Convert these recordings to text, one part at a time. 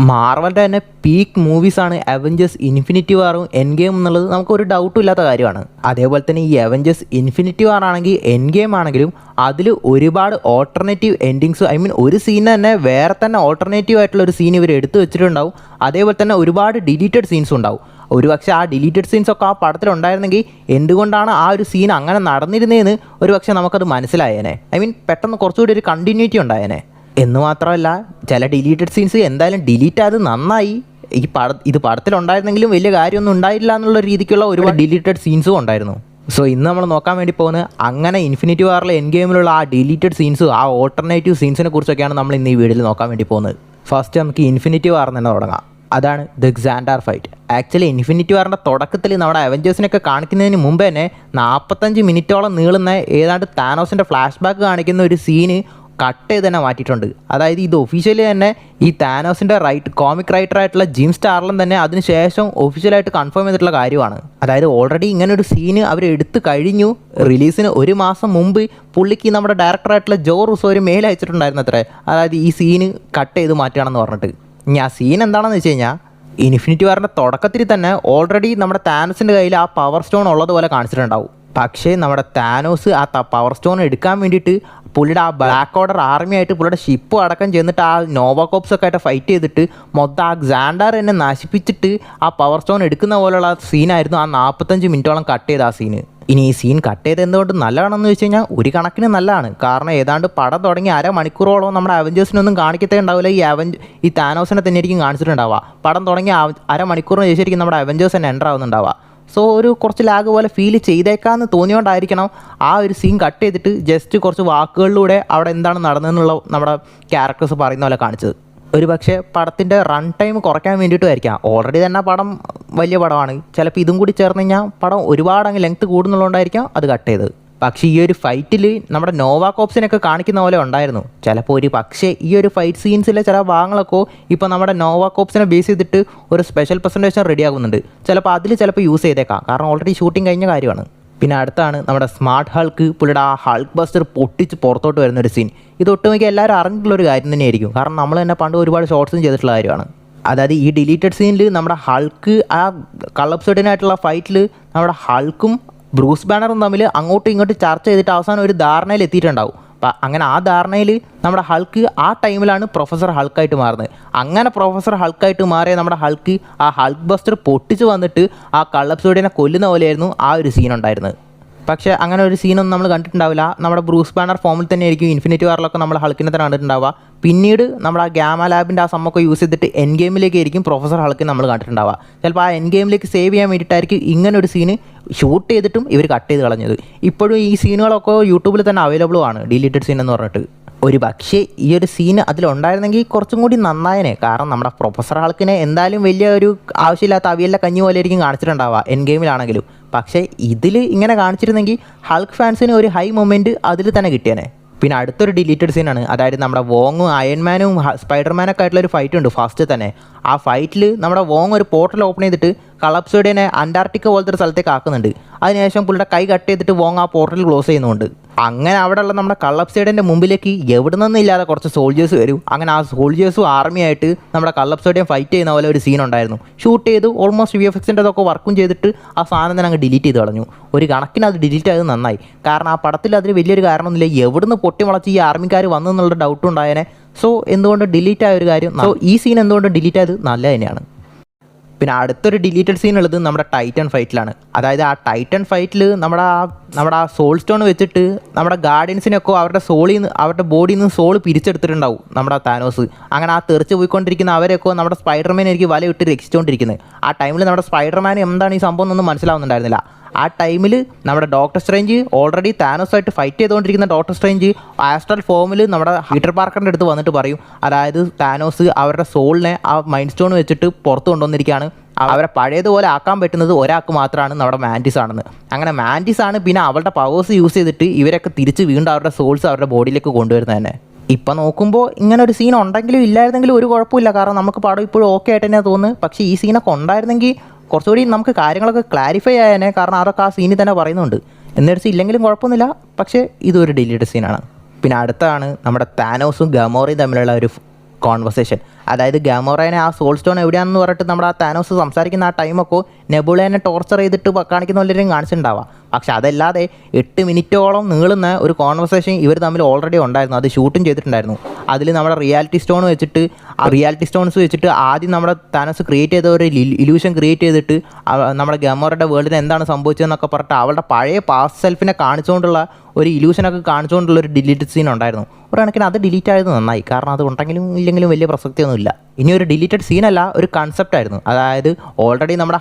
മാർവലിൻ്റെ തന്നെ പീക്ക് മൂവീസാണ് Avengers infinity വാറും എൻ ഗെയിം എന്നുള്ളത് നമുക്കൊരു ഡൗട്ടും ഇല്ലാത്ത കാര്യമാണ്. അതേപോലെ തന്നെ ഈ അവഞ്ചേഴ്സ് ഇൻഫിനിറ്റി വാർ ആണെങ്കിൽ എൻ ഗെയിം ആണെങ്കിലും അതിൽ ഒരുപാട് ഓൾട്ടർനേറ്റീവ് എൻഡിങ്സ്, ഒരു സീൻ തന്നെ വേറെ തന്നെ ഓൾട്ടർനേറ്റീവ് ആയിട്ടുള്ള ഒരു സീൻ ഇവർ എടുത്തു വെച്ചിട്ടുണ്ടാവും. അതേപോലെ തന്നെ ഒരുപാട് ഡിലീറ്റഡ് സീൻസ് ഉണ്ടാവും. ഒരുപക്ഷെ ആ ഡിലീറ്റഡ് സീൻസൊക്കെ ആ പടത്തിലുണ്ടായിരുന്നെങ്കിൽ എന്തുകൊണ്ടാണ് ആ ഒരു സീൻ അങ്ങനെ നടന്നിരുന്നതെന്ന് ഒരുപക്ഷെ നമുക്കത് മനസ്സിലായേനെ. പെട്ടെന്ന് കുറച്ചുകൂടി ഒരു കണ്ടിന്യൂറ്റി ഉണ്ടായേനെ. എന്ന് മാത്രമല്ല, ചില ഡിലീറ്റഡ് സീൻസ് എന്തായാലും ഡിലീറ്റ് ആയത് നന്നായി. ഇത് പടത്തിലുണ്ടായിരുന്നെങ്കിലും വലിയ കാര്യമൊന്നും ഉണ്ടായില്ല എന്നുള്ള രീതിക്കുള്ള ഒരുപാട് ഡിലീറ്റഡ് സീൻസും ഉണ്ടായിരുന്നു. സോ ഇന്ന് നമ്മൾ നോക്കാൻ വേണ്ടി പോകുന്നത് അങ്ങനെ ഇൻഫിനിറ്റി വാറിലെ എൻ ഗെയിമിലുള്ള ആ ഡിലീറ്റഡ് സീൻസും ആ ഓൾട്ടർനേറ്റീവ് സീൻസിനെ കുറിച്ചൊക്കെയാണ് നമ്മൾ ഇന്ന് ഈ വീഡിയോയിൽ നോക്കാൻ വേണ്ടി പോകുന്നത്. ഫസ്റ്റ് നമുക്ക് ഇൻഫിനിറ്റി വാർ തന്നെ തുടങ്ങാം. അതാണ് ദ ക്സാൻഡാർ ഫൈറ്റ്. ആക്ച്വലി ഇൻഫിനിറ്റി വാറിൻ്റെ തുടക്കത്തിൽ നമ്മുടെ അവഞ്ചേഴ്സിനൊക്കെ കാണിക്കുന്നതിന് മുമ്പ് തന്നെ 45 മിനിറ്റോളം നീളുന്ന ഏതാണ്ട് താനോസിൻ്റെ ഫ്ലാഷ് ബാക്ക് കാണിക്കുന്ന ഒരു സീന് കട്ട് ചെയ്ത് തന്നെ മാറ്റിയിട്ടുണ്ട്. അതായത് ഇത് ഒഫീഷ്യലി തന്നെ ഈ താനോസിൻ്റെ കോമിക് റൈറ്റർ ആയിട്ടുള്ള ജിം സ്റ്റാർലൻ തന്നെ അതിനുശേഷം ഒഫീഷ്യലായിട്ട് കൺഫേം ചെയ്തിട്ടുള്ള കാര്യമാണ്. അതായത് ഓൾറെഡി ഇങ്ങനൊരു സീന് അവർ എടുത്തു കഴിഞ്ഞു. റിലീസിന് 1 മാസം മുമ്പ് പുള്ളിക്ക് നമ്മുടെ ഡയറക്ടറായിട്ടുള്ള ജോ റുസോ ഒരു മെയിൽ അയച്ചിട്ടുണ്ടായിരുന്നു അത്രേ. അതായത് ഈ സീന് കട്ട് ചെയ്ത് മാറ്റുകയാണെന്ന് പറഞ്ഞിട്ട്. ഇനി ആ സീൻ എന്താണെന്ന് വെച്ച് കഴിഞ്ഞാൽ, ഇൻഫിനിറ്റി വാറിൻ്റെ തുടക്കത്തിൽ തന്നെ ഓൾറെഡി നമ്മുടെ താനോസിൻ്റെ കയ്യിൽ ആ പവർ സ്റ്റോൺ ഉള്ളതുപോലെ കാണിച്ചിട്ടുണ്ടാവും. പക്ഷേ നമ്മുടെ താനോസ് ആ പവർ സ്റ്റോൺ എടുക്കാൻ വേണ്ടിയിട്ട് പുള്ളിയുടെ ആ ബ്ലാക്ക് ഓർഡർ ആർമിയായിട്ട് പുള്ളിയുടെ ഷിപ്പ് അടക്കം ചെന്നിട്ട് ആ നോവാകോപ്സ് ഒക്കെ ആയിട്ട് ഫൈറ്റ് ചെയ്തിട്ട് മൊത്തം ആ ക്സാൻഡാർ എന്നെ നശിപ്പിച്ചിട്ട് ആ പവർ സ്റ്റോൺ എടുക്കുന്ന പോലെയുള്ള സീനായിരുന്നു ആ 45 മിനിറ്റോളം കട്ട് ചെയ്ത ആ സീന്. ഇനി ഈ സീൻ കട്ട് ചെയ്ത് എന്തുകൊണ്ട് നല്ലതാണെന്ന് വെച്ച് കഴിഞ്ഞാൽ ഒരു കണക്കിന് നല്ലതാണ്. കാരണം ഏതാണ്ട് പടം തുടങ്ങി അരമണിക്കൂറോളം നമ്മുടെ അവഞ്ചേഴ്സിനൊന്നും കാണിക്കത്തേ ഉണ്ടാവില്ല. ഈ താനോസിനെ തന്നെ ആയിരിക്കും കാണിച്ചിട്ടുണ്ടാവുക. പടം തുടങ്ങി അരമണിക്കൂറിന് ശേഷിക്കും നമ്മുടെ അവഞ്ചേഴ്സ് തന്നെ എൻ്റർ ആവുന്നുണ്ടാവുക. സോ ഒരു കുറച്ച് ലാഗ് പോലെ ഫീൽ ചെയ്തേക്കാമെന്ന് തോന്നിയോണ്ടായിരിക്കണം ആ ഒരു സീൻ കട്ട് ചെയ്തിട്ട് ജസ്റ്റ് കുറച്ച് വാക്കുകളിലൂടെ അവിടെ എന്താണ് നടന്നതെന്നുള്ള നമ്മുടെ ക്യാരക്ടേഴ്സ് പറയുന്ന പോലെ കാണിച്ചത്. ഒരു പക്ഷേ പടത്തിൻ്റെ റൺ ടൈം കുറയ്ക്കാൻ വേണ്ടിയിട്ടുമായിരിക്കാം. ഓൾറെഡി തന്നെ പടം വലിയ പടമാണ്. ചിലപ്പോൾ ഇതും കൂടി ചേർന്ന് കഴിഞ്ഞാൽ പടം ഒരുപാട് അങ്ങ് ലെങ്ത്ത് കൂടുന്നുള്ളതുകൊണ്ടായിരിക്കാം അത് കട്ട് ചെയ്തത്. പക്ഷേ ഈ ഒരു ഫൈറ്റിൽ നമ്മുടെ നോവാകോപ്സിനൊക്കെ കാണിക്കുന്ന പോലെ ഉണ്ടായിരുന്നു. ചിലപ്പോൾ പക്ഷേ ഈ ഒരു ഫൈറ്റ് സീൻസിലെ ചില ഭാഗങ്ങളൊക്കെ ഇപ്പോൾ നമ്മുടെ നോവാകോപ്സിനെ ബേസ് ചെയ്തിട്ട് ഒരു സ്പെഷ്യൽ പ്രസൻറ്റേഷൻ റെഡി ആകുന്നുണ്ട്. ചിലപ്പോൾ യൂസ് ചെയ്തേക്കാം. കാരണം ഓൾറെഡി ഷൂട്ടിംഗ് കഴിഞ്ഞ കാര്യമാണ്. പിന്നെ അടുത്താണ് നമ്മുടെ സ്മാർട്ട് ഹൾക്ക് പുള്ളിയുടെ ആ ഹൾക്ക് ബസ്റ്റർ പൊട്ടിച്ച് പുറത്തോട്ട് വരുന്നൊരു സീൻ. ഇത് ഒട്ടുമിക്ക എല്ലാവരും അറിഞ്ഞിട്ടുള്ളൊരു കാര്യം തന്നെയായിരിക്കും. കാരണം നമ്മൾ തന്നെ പണ്ട് ഒരുപാട് ഷോർട്സും ചെയ്തിട്ടുള്ള കാര്യമാണ്. അതായത് ഈ ഡിലീറ്റഡ് സീനിൽ നമ്മുടെ ഹൾക്ക് ആ കള്ളപ്സൈഡിനായിട്ടുള്ള ഫൈറ്റിൽ നമ്മുടെ ഹൾക്കും ബ്രൂസ് ബാനറും തമ്മിൽ അങ്ങോട്ടും ഇങ്ങോട്ടും ചർച്ച ചെയ്തിട്ട് അവസാനം ഒരു ധാരണയിൽ എത്തിയിട്ടുണ്ടാവും. അപ്പം അങ്ങനെ ആ ധാരണയിൽ നമ്മുടെ ഹൾക്ക് ആ ടൈമിലാണ് പ്രൊഫസർ ഹൾക്കായിട്ട് മാറുന്നത്. അങ്ങനെ പ്രൊഫസർ ഹൾക്കായിട്ട് മാറിയ നമ്മുടെ ഹൾക്ക് ആ ഹൾക്ക് ബസ്റ്റർ പൊട്ടിച്ച് വന്നിട്ട് ആ കള്ളപ്സൈഡിനെ കൊല്ലുന്ന പോലെയായിരുന്നു ആ ഒരു സീൻ ഉണ്ടായിരുന്നത്. പക്ഷേ അങ്ങനെ ഒരു സീനൊന്നും നമ്മൾ കണ്ടിട്ടുണ്ടാവില്ല. നമ്മുടെ ബ്രൂസ് ബാനർ ഫോമിൽ തന്നെ ആയിരിക്കും ഇൻഫിനിറ്റി വാറിലൊക്കെ നമ്മൾ ഹൾക്കിനെ തന്നെ കണ്ടിട്ടുണ്ടാവുക. പിന്നീട് നമ്മുടെ ആ ഗാമ ലാബിൻ്റെ ആ സമ്മൊക്കെ യൂസ് ചെയ്തിട്ട് എൻ ഗെയിമിലേക്ക് ആയിരിക്കും പ്രൊഫസർ ഹൾക്കിനെ നമ്മൾ കണ്ടിട്ടുണ്ടാവുക. ചിലപ്പോൾ ആ എൻ ഗെയിമിലേക്ക് സേവ് ചെയ്യാൻ വേണ്ടിയിട്ടായിരിക്കും ഇങ്ങനെ ഒരു സീന് ഷൂട്ട് ചെയ്തിട്ടും ഇവർ കട്ട് ചെയ്ത് കളഞ്ഞത്. ഇപ്പോഴും ഈ സീനുകളൊക്കെ യൂട്യൂബിൽ തന്നെ അവൈലബിളും ആണ്, ഡിലീറ്റഡ് സീൻ എന്ന് പറഞ്ഞിട്ട്. ഒരു പക്ഷേ ഈ ഒരു സീന് അതിലുണ്ടായിരുന്നെങ്കിൽ കുറച്ചും കൂടി നന്നായനെ. കാരണം നമ്മുടെ പ്രൊഫസർ ഹൾക്കിനെ എന്തായാലും വലിയ ഒരു ആവശ്യമില്ലാത്ത അവിയല്ല കഞ്ഞി പോലെ ആയിരിക്കും കാണിച്ചിട്ടുണ്ടാവുക എൻ ഗെയിമിലാണെങ്കിലും. പക്ഷേ ഇതിൽ ഇങ്ങനെ കാണിച്ചിരുന്നെങ്കിൽ ഹൾക്ക് ഫാൻസിന് ഒരു ഹൈ മൊമെൻറ്റ് അതിൽ തന്നെ കിട്ടിയേനെ. പിന്നെ അടുത്തൊരു ഡിലീറ്റഡ് സീനാണ്. അതായത് നമ്മുടെ വോങ്ങും അയൺമാനും സ്പൈഡർമാനൊക്കെ ആയിട്ടുള്ള ഒരു ഫൈറ്റ് ഉണ്ട് ഫസ്റ്റ് തന്നെ. ആ ഫൈറ്റിൽ നമ്മുടെ വോങ് ഒരു പോർട്ടൽ ഓപ്പൺ ചെയ്തിട്ട് കളപ്സോഡിനെ അന്റാർട്ടിക്ക പോലത്തെ ഒരു സ്ഥലത്തേക്ക് ആക്കുന്നുണ്ട്. അതിനുശേഷം പുള്ളിയുടെ കൈ കട്ട് ചെയ്തിട്ട് വോങ് ആ പോർട്ടൽ ക്ലോസ് ചെയ്യുന്നുണ്ട്. അങ്ങനെ അവിടെയുള്ള നമ്മുടെ കള്ളപ്സൈഡിൻ്റെ മുമ്പിലേക്ക് എവിടെ നിന്നില്ലാതെ കുറച്ച് സോൾജേഴ്സ് വരും. അങ്ങനെ ആ സോൾജേഴ്സും ആർമിയായിട്ട് നമ്മുടെ കള്ളപ്സൈഡിനെ ഫൈറ്റ് ചെയ്യുന്ന പോലെ ഒരു സീൻ ഉണ്ടായിരുന്നു. ഷൂട്ട് ചെയ്ത് ഓൾമോസ്റ്റ് VFXൻ്റെ അതൊക്കെ വർക്കും ചെയ്തിട്ട് ആ സാധനം തന്നെ അങ്ങ് ഡിലീറ്റ് ചെയ്ത് കളഞ്ഞു. ഒരു കണക്കിന് അത് ഡിലീറ്റ് ആയത് നന്നായി. കാരണം ആ പടത്തിൽ അതിന് വലിയൊരു കാരണമൊന്നുമില്ല. എവിടുന്ന് പൊട്ടിമുളച്ച് ഈ ആർമിക്കാർ വന്നു എന്നുള്ള ഡൗട്ട് ഉണ്ടായേനെ. സോ എന്തുകൊണ്ട് ഡിലീറ്റ് ആയ ഒരു കാര്യം, സോ ഈ സീൻ എന്തുകൊണ്ട് ഡിലീറ്റ് ആയത് നല്ല തന്നെയാണ്. പിന്നെ അടുത്തൊരു ഡിലീറ്റഡ് സീൻ ഉള്ളത് നമ്മുടെ ടൈറ്റൻ ഫൈറ്റിലാണ്. അതായത് ആ ടൈറ്റൻ ഫൈറ്റിൽ നമ്മുടെ ആ സോൾ സ്റ്റോൺ വെച്ചിട്ട് നമ്മുടെ ഗാർഡിയൻസിനൊക്കെ അവരുടെ ബോഡിയിൽ നിന്ന് സോൾ പിരിച്ചെടുത്തിട്ടുണ്ടാവും നമ്മുടെ താനോസ്. അങ്ങനെ ആ തെറിച്ച് പോയിക്കൊണ്ടിരിക്കുന്ന അവരെയൊക്കെ നമ്മുടെ സ്പൈഡർമാനായിരിക്കും വലയിട്ട് രക്ഷിച്ചുകൊണ്ടിരിക്കുന്നത്. ആ ടൈമിൽ നമ്മുടെ സ്പൈഡർമാൻ എന്താണ് ഈ സംഭവം എന്നൊന്നും മനസ്സിലാവുന്നുണ്ടായിരുന്നില്ല. ആ ടൈമിൽ നമ്മുടെ ഡോക്ടർ സ്ട്രേഞ്ച് ഓൾറെഡി താനോസായിട്ട് ഫൈറ്റ് ചെയ്തുകൊണ്ടിരിക്കുന്ന ഡോക്ടർ സ്ട്രേഞ്ച് ആസ്ട്രൽ ഫോമിൽ നമ്മുടെ പീറ്റർ പാർക്കറിൻ്റെ അടുത്ത് വന്നിട്ട് പറയും, അതായത് താനോസ് അവരുടെ സോളിനെ ആ മൈൻഡ് സ്റ്റോൺ വെച്ചിട്ട് പുറത്ത് കൊണ്ടുവന്നിരിക്കുകയാണ്. അവരെ പഴയതുപോലെ ആക്കാൻ പറ്റുന്നത് ഒരാൾക്ക് മാത്രമാണ്, നമ്മുടെ മാൻറ്റിസ് ആണെന്ന്. അങ്ങനെ മാൻറ്റിസ് ആണ് പിന്നെ അവളുടെ പവേഴ്സ് യൂസ് ചെയ്തിട്ട് ഇവരൊക്കെ തിരിച്ച് വീണ്ടും അവരുടെ സോൾസ് അവരുടെ ബോഡിയിലേക്ക് കൊണ്ടുവരുന്നത് തന്നെ. ഇപ്പം നോക്കുമ്പോൾ ഇങ്ങനെ ഒരു സീൻ ഉണ്ടെങ്കിലും ഇല്ലായിരുന്നെങ്കിലും ഒരു കുഴപ്പമില്ല. കാരണം നമുക്ക് പടം ഇപ്പോഴും ഓക്കെ ആയിട്ട് തന്നെയാണ് തോന്നുന്നത്. പക്ഷേ ഈ സീനൊക്കെ ഉണ്ടായിരുന്നെങ്കിൽ കുറച്ചുകൂടി നമുക്ക് കാര്യങ്ങളൊക്കെ ക്ലാരിഫൈ ആയേനെ. കാരണം അതൊക്കെ ആ സീനിൽ തന്നെ പറയുന്നുണ്ട്. എന്നുവെച്ചാൽ ഇല്ലെങ്കിലും കുഴപ്പമൊന്നുമില്ല. പക്ഷേ ഇതൊരു ഡിലീറ്റഡ് സീനാണ്. പിന്നെ അടുത്താണ് നമ്മുടെ താനോസും ഗമോറയും തമ്മിലുള്ള കോൺവെർസേഷൻ. അതായത് ഗാമോറേനെ ആ സോൾ സ്റ്റോൺ എവിടെയാണെന്ന് പറഞ്ഞിട്ട് നമ്മുടെ ആ താനോസ് സംസാരിക്കുന്ന ആ ടൈമൊക്കെ നെബുലേനെ ടോർച്ചർ ചെയ്തിട്ട് കാണിക്കുന്ന വല്ലവരും കാണിച്ചിട്ടുണ്ടാവാം. പക്ഷെ അതല്ലാതെ 8 മിനിറ്റോളം നീളുന്ന ഒരു കോൺവെർസേഷൻ ഇവർ തമ്മിൽ ഓൾറെഡി ഉണ്ടായിരുന്നു. അത് ഷൂട്ടും ചെയ്തിട്ടുണ്ടായിരുന്നു. അതിൽ നമ്മുടെ റിയാലിറ്റി സ്റ്റോൺസ് വെച്ചിട്ട് ആദ്യം നമ്മുടെ താനോസ് ക്രിയേറ്റ് ചെയ്ത ഒരു ഇല്യൂഷൻ ക്രിയേറ്റ് ചെയ്തിട്ട് നമ്മുടെ ഗാമോറയുടെ വേൾഡിന് എന്താണ് സംഭവിച്ചതെന്നൊക്കെ പറഞ്ഞിട്ട് അവളുടെ പഴയ പാസ്റ്റ് സെൽഫിനെ കാണിച്ചുകൊണ്ടുള്ള ഒരു ഇല്യൂഷനൊക്കെ കാണിച്ചുകൊണ്ടുള്ള ഒരു ഡിലീറ്റഡ് സീൻ ഉണ്ടായിരുന്നു. ഒരു കണക്കിന് അത് ഡിലീറ്റ് ആയത് നന്നായി. കാരണം അത് ഉണ്ടെങ്കിലും ഇല്ലെങ്കിലും വലിയ പ്രസക്തിയൊന്നുമില്ല. ഇനി ഒരു ഡിലീറ്റഡ് സീനല്ല, ഒരു കൺസെപ്റ്റ് ആയിരുന്നു. അതായത് ഓൾറെഡി നമ്മുടെ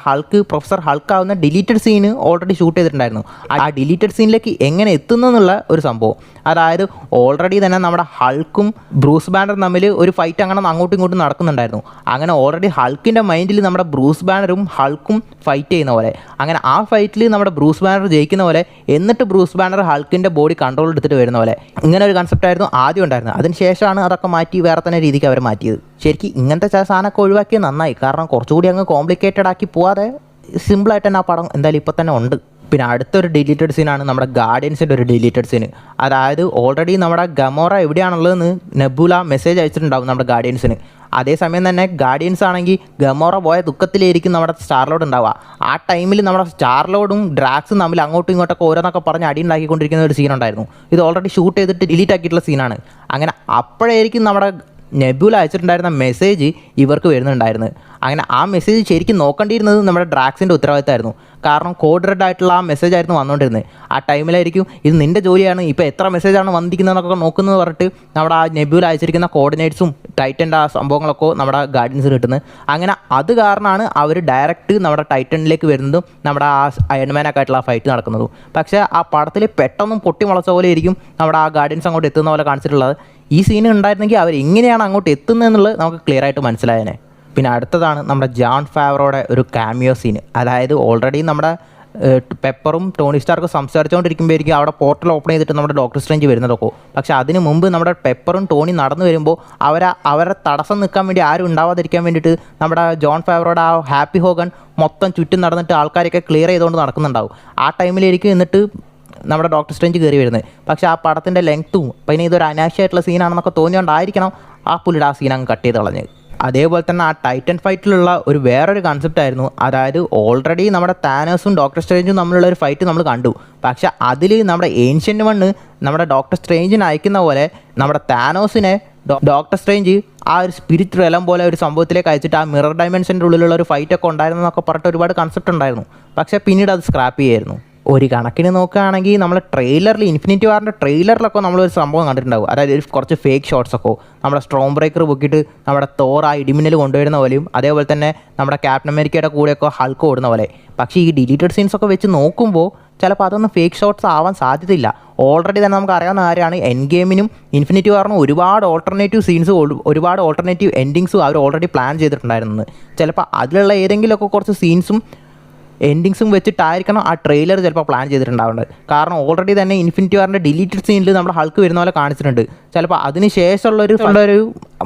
പ്രൊഫസർ ഹൾക്ക് ആവുന്ന ഡിലീറ്റഡ് സീന് ഓൾറെഡി ഷൂട്ട് ചെയ്തിട്ടുണ്ടായിരുന്നു. ആ ഡിലീറ്റഡ് സീനിലേക്ക് എങ്ങനെ എത്തുന്നു എന്നുള്ള ഒരു സംഭവം. അതായത് ഓൾറെഡി തന്നെ നമ്മുടെ ഹൾക്കും ബ്രൂസ് ബാനറും തമ്മിൽ ഒരു ഫൈറ്റ് അങ്ങനെ അങ്ങോട്ടും ഇങ്ങോട്ടും നടക്കുന്നുണ്ടായിരുന്നു. അങ്ങനെ ഓൾറെഡി ഹൾക്കിൻ്റെ മൈൻഡിൽ നമ്മുടെ ബ്രൂസ് ബാനറും ഹൾക്കും ഫൈറ്റ് ചെയ്യുന്ന പോലെ, അങ്ങനെ ആ ഫൈറ്റിൽ നമ്മുടെ ബ്രൂസ് ബാനർ ജയിക്കുന്ന പോലെ, എന്നിട്ട് ബ്രൂസ് ബാനർ ഹൾക്കിൻ്റെ ബോഡി കൺട്രോൾ എടുത്തിട്ട് വരുന്ന പോലെ, ഇങ്ങനെ ഒരു കൺസെപ്റ്റ് ആയിരുന്നു ആദ്യം ഉണ്ടായിരുന്നത്. അതിനുശേഷമാണ് അതൊക്കെ മാറ്റി വേറെ തന്നെ രീതിക്ക് അവർ മാറ്റിയത്. ശരിക്കും ഇങ്ങനത്തെ ചില സാധനമൊക്കെ ഒഴിവാക്കിയത് നന്നായി. കാരണം കുറച്ചുകൂടി അങ്ങ് കോംപ്ലിക്കേറ്റഡ് ആക്കി പോവാതെ സിമ്പിളായിട്ട് തന്നെ ആ പടം എന്തായാലും ഇപ്പം തന്നെ ഉണ്ട്. പിന്നെ അടുത്തൊരു ഡിലീറ്റഡ് സീനാണ് നമ്മുടെ ഗാർഡിയൻസിൻ്റെ ഒരു ഡിലീറ്റഡ് സീന്. അതായത് ഓൾറെഡി നമ്മുടെ ഗമോറ എവിടെയാണുള്ളതെന്ന് നെബുല മെസ്സേജ് അയച്ചിട്ടുണ്ടാവും നമ്മുടെ ഗാർഡിയൻസിന്. അതേസമയം തന്നെ ഗാർഡിയൻസ് ആണെങ്കിൽ ഗമോറ പോയ ദുഃഖത്തിലായിരിക്കും നമ്മുടെ സ്റ്റാർലോഡ് ഉണ്ടാവുക. ആ ടൈമിൽ നമ്മുടെ സ്റ്റാർലോഡും ഡ്രാക്സും തമ്മിൽ അങ്ങോട്ടും ഇങ്ങോട്ടൊക്കെ ഓരോന്നൊക്കെ പറഞ്ഞ് അടി ഉണ്ടാക്കിക്കൊണ്ടിരിക്കുന്ന ഒരു സീനുണ്ടായിരുന്നു. ഇത് ഓൾറെഡി ഷൂട്ട് ചെയ്തിട്ട് ഡിലീറ്റ് ആക്കിയിട്ടുള്ള സീനാണ്. അങ്ങനെ അപ്പോഴായിരിക്കും നമ്മുടെ നെബുല അയച്ചിട്ടുണ്ടായിരുന്ന മെസ്സേജ് ഇവർക്ക് വരുന്നുണ്ടായിരുന്നത്. അങ്ങനെ ആ മെസ്സേജ് ശരിക്കും നോക്കേണ്ടിയിരുന്നത് നമ്മുടെ ഡ്രാക്സിൻ്റെ ഉത്തരവാദിത്തമായിരുന്നു. കാരണം കോഡ് റെഡ് ആയിട്ടുള്ള ആ മെസ്സേജ് ആയിരുന്നു വന്നുകൊണ്ടിരുന്നത്. ആ ടൈമിലായിരിക്കും ഇത് നിൻ്റെ ജോലിയാണ്, ഇപ്പോൾ എത്ര മെസ്സേജാണ് വന്നിരിക്കുന്നതെന്നൊക്കെ നോക്കുന്നത് പറഞ്ഞിട്ട് നമ്മുടെ ആ നെബുല അയച്ചിരിക്കുന്ന കോർഡിനേറ്റ്സും ടൈറ്റൻ്റെ ആ സംഭവങ്ങളൊക്കെ നമ്മുടെ ഗാർഡിയൻസിന് കിട്ടുന്നത്. അങ്ങനെ അത് കാരണമാണ് അവർ ഡയറക്റ്റ് നമ്മുടെ ടൈറ്റനിലേക്ക് വരുന്നതും നമ്മുടെ ആ അയൺമാനൊക്കെ ആയിട്ടുള്ള ആ ഫൈറ്റ് നടക്കുന്നതും. പക്ഷേ ആ പടത്തിൽ പെട്ടെന്നും പൊട്ടി മുളച്ച പോലെ ആയിരിക്കും നമ്മുടെ ആ ഗാർഡിയൻസ് അങ്ങോട്ട് എത്തുന്ന പോലെ കാണിച്ചിട്ടുള്ളത്. ഈ സീൻ ഉണ്ടായിരുന്നെങ്കിൽ അവർ എങ്ങനെയാണ് അങ്ങോട്ട് എത്തുന്നതെന്നുള്ളത് നമുക്ക് ക്ലിയർ ആയിട്ട് മനസ്സിലായേനെ. പിന്നെ അടുത്തതാണ് നമ്മുടെ ജോൺ ഫാവറോയുടെ ഒരു കാമിയോ സീന്. അതായത് ഓൾറെഡി നമ്മുടെ പെപ്പറും ടോണി സ്റ്റാർക്കും സംസാരിച്ചുകൊണ്ടിരിക്കുമ്പോഴായിരിക്കും അവിടെ പോർട്ടൽ ഓപ്പൺ ചെയ്തിട്ട് നമ്മുടെ ഡോക്ടർ സ്ട്രേഞ്ച് വരുന്നതൊക്കെ. പക്ഷേ അതിന് മുമ്പ് നമ്മുടെ പെപ്പറും ടോണി നടന്നു വരുമ്പോൾ അവരെ തടസ്സം നിൽക്കാൻ വേണ്ടി ആരും ഉണ്ടാവാതിരിക്കാൻ വേണ്ടിയിട്ട് നമ്മുടെ ജോൺ ഫാവറോയുടെ ആ ഹാപ്പി ഹോഗൻ മൊത്തം ചുറ്റും നടന്നിട്ട് ആൾക്കാരെയൊക്കെ ക്ലിയർ ചെയ്തുകൊണ്ട് നടക്കുന്നുണ്ടാവും. ആ ടൈമിലായിരിക്കും എന്നിട്ട് നമ്മുടെ ഡോക്ടർ സ്ട്രേഞ്ച് കയറി വരുന്നത്. പക്ഷേ ആ പടത്തിൻ്റെ ലെങ്ത്തും പിന്നെ ഇതൊരു അനാവശ്യമായിട്ടുള്ള സീനാണെന്നൊക്കെ തോന്നിയോണ്ടായിരിക്കണം ആ പുള്ളിയുടെ ആ സീൻ അങ്ങ് കട്ട് ചെയ്ത് കളഞ്ഞത്. അതേപോലെ തന്നെ ആ ടൈറ്റൻ ഫൈറ്റിലുള്ള വേറൊരു കൺസെപ്റ്റ് ആയിരുന്നു. അതായത് ഓൾറെഡി നമ്മുടെ താനോസും ഡോക്ടർ സ്ട്രേഞ്ചും തമ്മിലുള്ള ഒരു ഫൈറ്റ് നമ്മൾ കണ്ടു. പക്ഷേ അതിൽ നമ്മുടെ ഏൻഷ്യൻ്റ് വണ്ണ് നമ്മുടെ ഡോക്ടർ സ്ട്രേഞ്ചിനെ അയക്കുന്ന പോലെ നമ്മുടെ താനോസിനെ ഡോക്ടർ സ്ട്രേഞ്ച് ആ ഒരു സ്പിരിറ്റ് റെലം പോലെ ഒരു സംഭവത്തിലേക്ക് അയച്ചിട്ട് ആ മിറർ ഡയമെൻഷൻ്റെ ഉള്ളിലുള്ള ഒരു ഫൈറ്റൊക്കെ ഉണ്ടായിരുന്നൊക്കെ പറഞ്ഞിട്ട് ഒരുപാട് കൺസെപ്റ്റ് ഉണ്ടായിരുന്നു. പക്ഷേ പിന്നീട് അത് സ്ക്രാപ്പ് ചെയ്യായിരുന്നു. ഒരു കണക്കിന് നോക്കുകയാണെങ്കിൽ നമ്മൾ ട്രെയിലറിൽ ഇൻഫിനിറ്റി വാറിൻ്റെ ട്രെയിലറിലൊക്കെ നമ്മളൊരു സംഭവം കണ്ടിട്ടുണ്ടാവും. അതായത് കുറച്ച് ഫേക്ക് ഷോട്ട്സൊക്കെ നമ്മുടെ സ്ട്രോം ബ്രേക്കർ പൊക്കിയിട്ട് നമ്മുടെ തോർ ആ ഇടിമിന്നൽ കൊണ്ടുവരുന്ന പോലെയും അതേപോലെ തന്നെ നമ്മുടെ ക്യാപ്റ്റൻ അമേരിക്കയുടെ കൂടെയൊക്കെ ഹൾക്ക് ഓടുന്ന പോലെ. പക്ഷേ ഈ ഡിലീറ്റഡ് സീൻസൊക്കെ വെച്ച് നോക്കുമ്പോൾ ചിലപ്പോൾ അതൊന്നും ഫേക്ക് ഷോട്ട്സ് ആവാൻ സാധ്യതയില്ല. ഓൾറെഡി തന്നെ നമുക്ക് അറിയാവുന്ന കാര്യമാണ് എൻ ഗെയിമിനും ഇൻഫിനിറ്റി വാറിനും ഒരുപാട് ഓൾട്ടർനേറ്റീവ് സീൻസും ഒരുപാട് ഓൾട്ടർനേറ്റീവ് എൻഡിങ്സും അവർ ഓൾറെഡി പ്ലാൻ ചെയ്തിട്ടുണ്ടായിരുന്നത്. ചിലപ്പോൾ അതിലുള്ള ഏതെങ്കിലുമൊക്കെ കുറച്ച് സീൻസും എൻഡിങ്സും വെച്ചിട്ടായിരിക്കണം ആ ട്രെയിലർ ചിലപ്പോൾ പ്ലാൻ ചെയ്തിട്ടുണ്ടാവേണ്ടത്. കാരണം ഓൾറെഡി തന്നെ ഇൻഫിനിറ്റി വാറിൻ്റെ ഡിലീറ്റഡ് സീനിൽ നമ്മുടെ ഹൾക്ക് വരുന്ന പോലെ കാണിച്ചിട്ടുണ്ട്. ചിലപ്പോൾ അതിന് ശേഷമുള്ളൊരു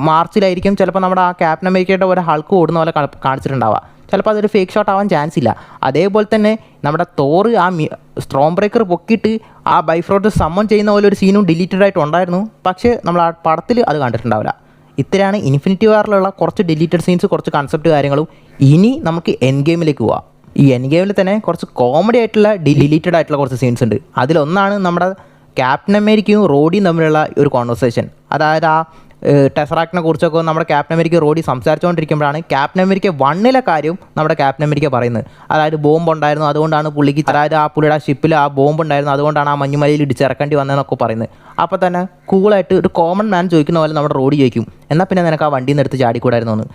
മാർച്ചിലായിരിക്കും ചിലപ്പോൾ നമ്മുടെ ആ ക്യാപ്റ്റൻ അമേരിക്കയുടെ പോലെ ഹൾക്ക് ഓടുന്ന പോലെ കാണിച്ചിട്ടുണ്ടാവുക. ചിലപ്പോൾ അതൊരു ഫേക്ക് ഷോട്ട് ആവാൻ ചാൻസ് ഇല്ല. അതേപോലെ തന്നെ നമ്മുടെ തോറ് ആ സ്ട്രോം ബ്രേക്കർ പൊക്കിയിട്ട് ആ ബൈഫ്രോട്ട് സമ്മൺ ചെയ്യുന്ന പോലെ ഒരു സീനും ഡിലീറ്റഡ് ആയിട്ട് ഉണ്ടായിരുന്നു. പക്ഷേ നമ്മൾ ആ പടത്തിൽ അത് കണ്ടിട്ടുണ്ടാവില്ല. ഇത്രയാണ് ഇൻഫിനിറ്റി വാറിലുള്ള കുറച്ച് ഡിലീറ്റഡ് സീൻസ്, കുറച്ച് കൺസെപ്റ്റ് കാര്യങ്ങളും. ഇനി നമുക്ക് എൻ ഗെയിമിലേക്ക് പോവാം. ഈ എൻ ഗെയിമിൽ തന്നെ കുറച്ച് കോമഡി ആയിട്ടുള്ള ഡിലീറ്റഡ് ആയിട്ടുള്ള കുറച്ച് സീൻസ് ഉണ്ട്. അതിലൊന്നാണ് നമ്മുടെ ക്യാപ്റ്റൻ അമേരിക്കയും റോഡിയും തമ്മിലുള്ള ഒരു കോൺവെർസേഷൻ. അതായത് ആ ടെസറാക്റ്റിനെ കുറിച്ചൊക്കെ നമ്മുടെ ക്യാപ്റ്റൻ അമേരിക്ക റോഡി സംസാരിച്ചുകൊണ്ടിരിക്കുമ്പോഴാണ് ക്യാപ്റ്റൻ അമേരിക്ക 1 കാര്യം നമ്മുടെ ക്യാപ്റ്റൻ അമേരിക്ക പറയുന്നത്. അതായത് ബോംബ് ഉണ്ടായിരുന്നു, അതുകൊണ്ടാണ് പുള്ളിക്ക്, അതായത് ആ പുള്ളിയുടെ ഷിപ്പിൽ ആ ബോംബ് ഉണ്ടായിരുന്നു, അതുകൊണ്ടാണ് ആ മഞ്ഞുമലയിൽ ഇടിച്ചിറക്കേണ്ടി വന്നതെന്നൊക്കെ പറയുന്നത്. അപ്പോൾ തന്നെ കൂളായിട്ട് ഒരു കോമൺ മാൻ ചോദിക്കുന്ന പോലെ നമ്മുടെ റോഡി ചോദിക്കും, എന്നാൽ പിന്നെ നിനക്ക് ആ വണ്ടിയിൽ നിന്ന് എടുത്ത് ചാടിക്കൂടായിരുന്നു എന്ന്.